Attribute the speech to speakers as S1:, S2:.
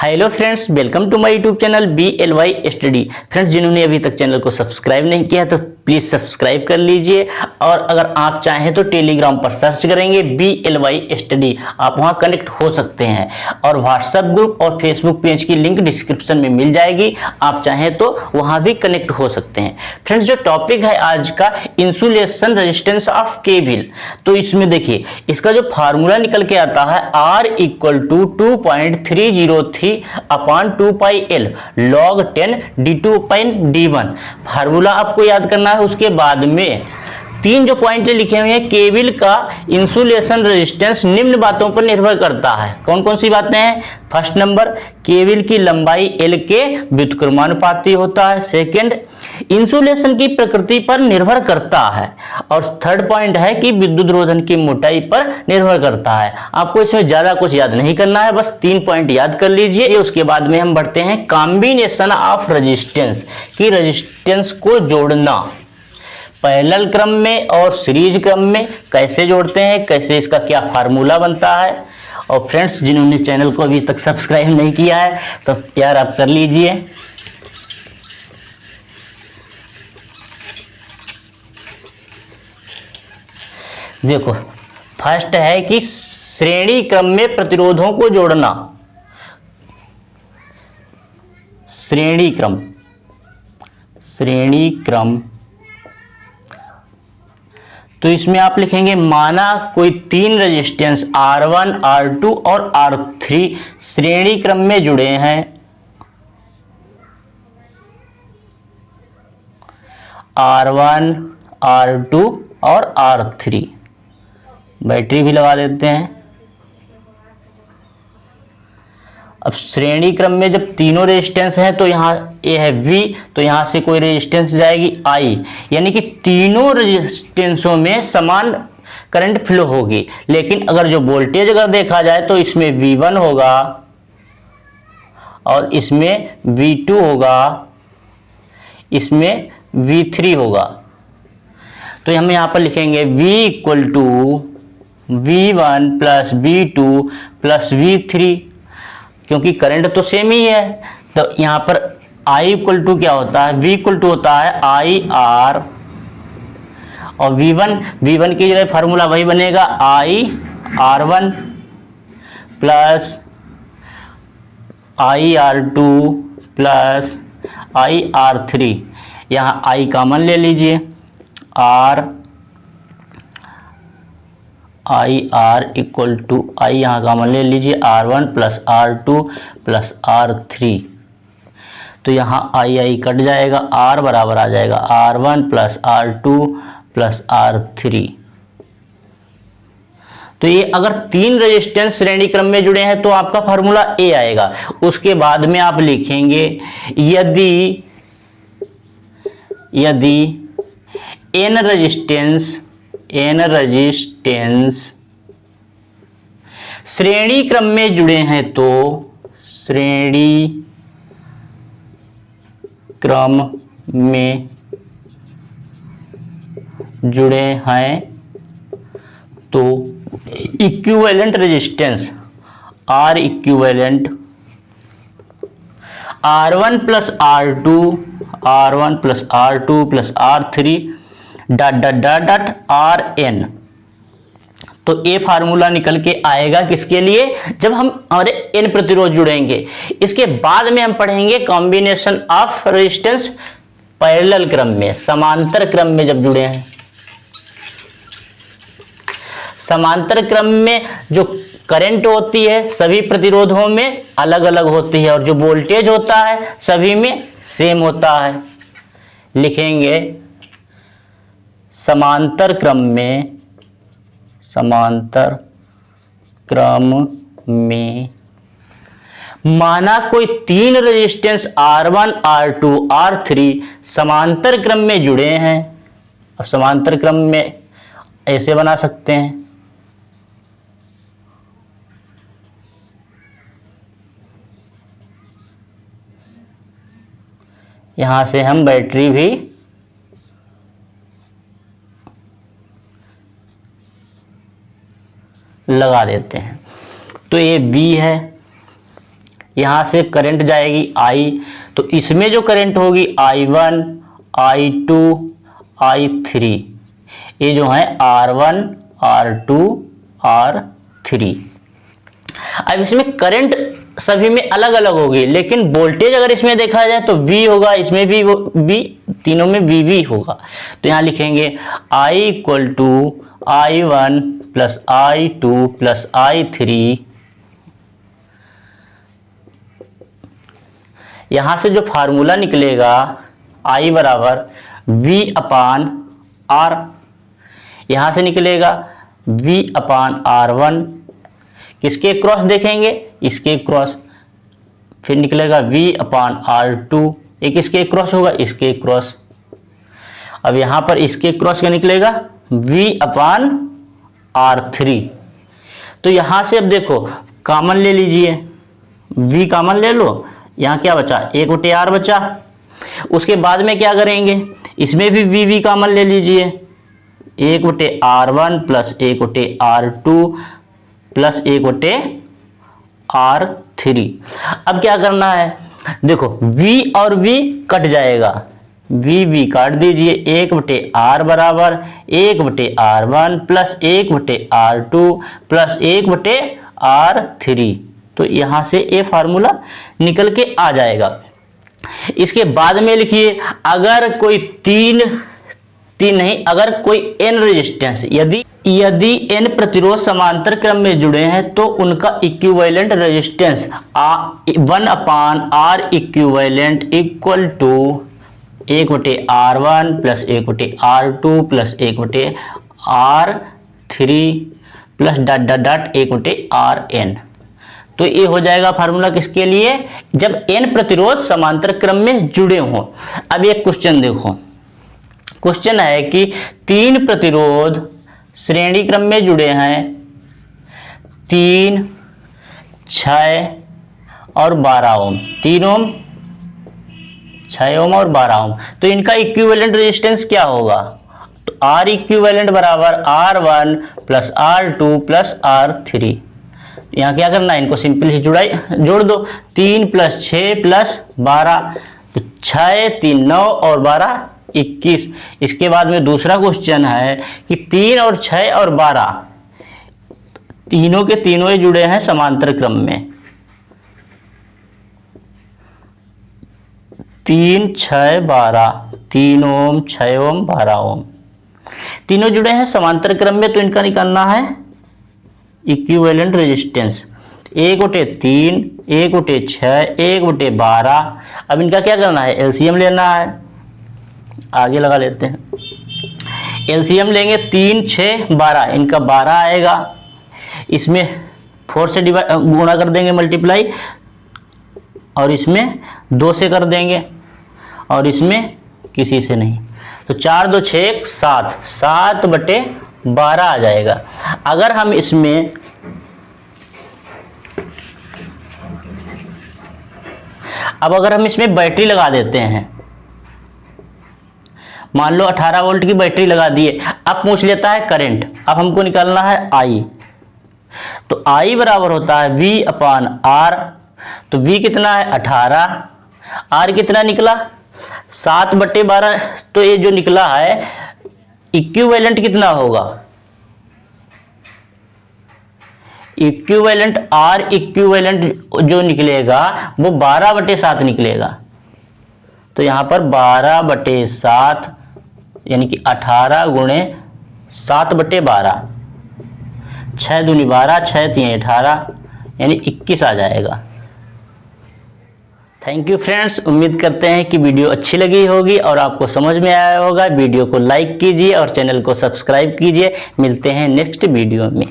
S1: Hello friends, welcome to my YouTube channel BLY study. Friends, जिन्होंने अभी तक channel को सब्सक्राइब नहीं किया तो प्लीज सब्सक्राइब कर लीजिए। और अगर आप चाहें तो टेलीग्राम पर सर्च करेंगे BLY स्टडी, आप वहां कनेक्ट हो सकते हैं। और व्हाट्सएप ग्रुप और फेसबुक पेज की लिंक डिस्क्रिप्शन में मिल जाएगी, आप चाहें तो वहां भी कनेक्ट हो सकते हैं। फ्रेंड्स, जो टॉपिक है आज का, इंसुलेशन रेजिस्टेंस ऑफ केबल। तो इसमें देखिए, इसका जो फार्मूला निकल के आता है R = 2.303 upon 2πL log 10 d2/d1। Formula आपको याद करना है। उसके बाद में तीन जो पॉइंट लिखे हुए हैं, केबल का इंसुलेशन रेजिस्टेंस निम्न बातों पर निर्भर करता है। कौन कौन सी बातें हैं? फर्स्ट नंबर, केबल की लंबाई L के व्युत्क्रमानुपाती होता है। सेकंड, इंसुलेशन की प्रकृति पर निर्भर करता है। और थर्ड पॉइंट है कि विद्युत रोधन की मोटाई पर निर्भर करता है। आपको इसमें ज्यादा कुछ याद नहीं करना है, बस 3 पॉइंट याद कर लीजिए। उसके बाद में हम बढ़ते हैं कॉम्बिनेशन ऑफ रेजिस्टेंस की, रेजिस्टेंस को जोड़ना पैरेलल क्रम में और सीरीज क्रम में कैसे जोड़ते हैं, कैसे इसका क्या फार्मूला बनता है। और फ्रेंड्स, जिन्होंने चैनल को अभी तक सब्सक्राइब नहीं किया है तो यार आप कर लीजिए। देखो, फर्स्ट है कि श्रेणी क्रम में प्रतिरोधों को जोड़ना। श्रेणी क्रम। तो इसमें आप लिखेंगे, माना कोई तीन रेजिस्टेंस R1, R2 और R3 श्रेणी क्रम में जुड़े हैं। R1, R2 और R3। बैटरी भी लगा देते हैं। अब श्रेणी क्रम में जब तीनों रेजिस्टेंस हैं तो यहाँ ये है V, तो यहाँ से कोई रेजिस्टेंस जाएगी I, यानी कि तीनों रेजिस्टेंसों में समान करंट फ्लो होगी। लेकिन अगर जो वोल्टेज अगर देखा जाए तो इसमें V1 होगा और इसमें V2 होगा, इसमें V3 होगा। तो हम यहाँ पर लिखेंगे V = V1 + V2 + V3, क्योंकि करंट तो सेम ही है। तो यहाँ पर I = क्या होता है? V = होता है IR, और V1 की जगह फार्मूला वही बनेगा, IR1 + IR2 + IR3। यहाँ I कॉमन ले लीजिए, IR = I यहाँ कॉमन ले लीजिए, R1 + R2 + R3। तो यहाँ I कट जाएगा, R बराबर आ जाएगा R1 + R2 + R3। तो ये अगर तीन रेजिस्टेंस श्रेणी क्रम में जुड़े हैं तो आपका फार्मूला A आएगा। उसके बाद में आप लिखेंगे, यदि n रेजिस्टेंस श्रेणी क्रम में जुड़े हैं तो श्रेणी क्रम में जुड़े हैं तो equivalent resistance R equivalent R1 + R2 + R3 RN। तो ये फार्मूला निकल के आएगा किसके लिए? जब हम हमारे n प्रतिरोध जुड़ेंगे। इसके बाद में हम पढ़ेंगे कॉम्बिनेशन ऑफ रेजिस्टेंस पैरेलल क्रम में, समांतर क्रम में जब जुड़े हैं। समांतर क्रम में जो करंट होती है सभी प्रतिरोधों में अलग अलग होती है, और जो वोल्टेज होता है सभी में सेम होता है। लिखेंगे, समांतर क्रम में माना कोई तीन रेजिस्टेंस R1, R2, R3 समांतर क्रम में जुड़े हैं। अब समांतर क्रम में ऐसे बना सकते हैं, यहां से हम बैटरी भी लगा देते हैं। तो ये B है, यहाँ से करंट जाएगी I, तो इसमें जो करंट होगी I1, I2, I3, ये जो है R1, R2, R3। अब इसमें करंट सभी में अलग अलग होगी, लेकिन वोल्टेज अगर इसमें देखा जाए तो V होगा, इसमें भी V, तीनों में VV होगा। तो यहाँ लिखेंगे I equal to I1 plus I2 plus I3। यहाँ से जो फार्मूला निकलेगा I बराबर V अपान R, यहाँ से निकलेगा V अपान R1, किसके क्रॉस देखेंगे, इसके क्रॉस, फिर निकलेगा V अपान R2, एक इसके क्रॉस होगा, इसके क्रॉस। अब यहाँ पर इसके क्रॉस का निकलेगा V अपान R3। तो यहाँ से अब देखो कॉमन ले लीजिए, V कॉमन ले लो, यहाँ क्या बचा, 1/R बचा। उसके बाद में क्या करेंगे, इसमें भी V कॉमन ले लीजिए, 1/R1 plus 1/R2 plus 1/R3। अब क्या करना है, देखो V और V कट जाएगा, V काट दीजिए, 1/R बराबर 1/R1 plus 1/R2 plus 1/R3। तो यहाँ से ये फार्मूला निकल के आ जाएगा। इसके बाद में लिखिए, अगर कोई अगर कोई n रेजिस्टेंस, यदि n प्रतिरोध समांतर क्रम में जुड़े हैं तो उनका equivalent resistance 1/R equivalent equal to 1/R1 plus 1/R2 plus 1/R3 plus dot dot dot 1/Rn। तो ये हो जाएगा फार्मूला किसके लिए, जब n प्रतिरोध समांतर क्रम में जुड़े हों। अब एक क्वेश्चन देखो, क्वेश्चन है कि 3 प्रतिरोध श्रेणी क्रम में जुड़े हैं, 3, 6 और 12 ओम, 3 ओम, 6 ओम और 12 ओम। तो इनका इक्विवेलेंट रेजिस्टेंस क्या होगा, तो R इक्विवेलेंट बराबर R1 plus R2 plus R3। यहाँ क्या करना है, इनको सिंपल ही जोड़ दो, 3 प्लस 6 प्लस 12, तो 6, 3, 9 और 12, 21। इसके बाद में दूसरा क्वेश्चन है कि 3 और 6 और 12 तीनों के तीनों ही जुड़े हैं समांतर क्रम में, 3, 6, 12, 3 ओम, 6 ओम, 12 ओम, तीनों जुड़े हैं समांतर क्रम में। तो इनका निकालना है इक्विवेलेंट रेजिस्टेंस, 1/3, 1/6, 1/12। अब इनका क्या करना है, एलसीएम लेना है, आगे लगा लेते हैं। एलसीएम लेंगे, 3, 6, 12, इनका 12 आएगा, इसमें 4 से गुणा कर देंगे मल्टीप्लाई, और इसमें 2 से कर देंगे, और इसमें किसी से नहीं। तो 4, 2, 6, 7, 7/12 आ जाएगा। अगर हम इसमें बैटरी लगा देते हैं, मान लो 18 वोल्ट की बैटरी लगा दिए, अब पूछ लेता है करंट, अब हमको निकालना है I। तो I बराबर होता है V अपान R। तो V कितना है 18, R कितना निकला 7/12। तो ये जो निकला है इक्विवेलेंट कितना होगा, इक्विवेलेंट R इक्विवेलेंट जो निकलेगा वो 12/7 निकलेगा। तो यहाँ पर 12/7 यानी कि 18 गुणे 7/12, 6 दूनी 12, 6 3 18, यानी 21 आ जाएगा। थैंक यू फ्रेंड्स, उम्मीद करते हैं कि वीडियो अच्छी लगी होगी और आपको समझ में आया होगा। वीडियो को लाइक कीजिए और चैनल को सब्सक्राइब कीजिए। मिलते हैं नेक्स्ट वीडियो में।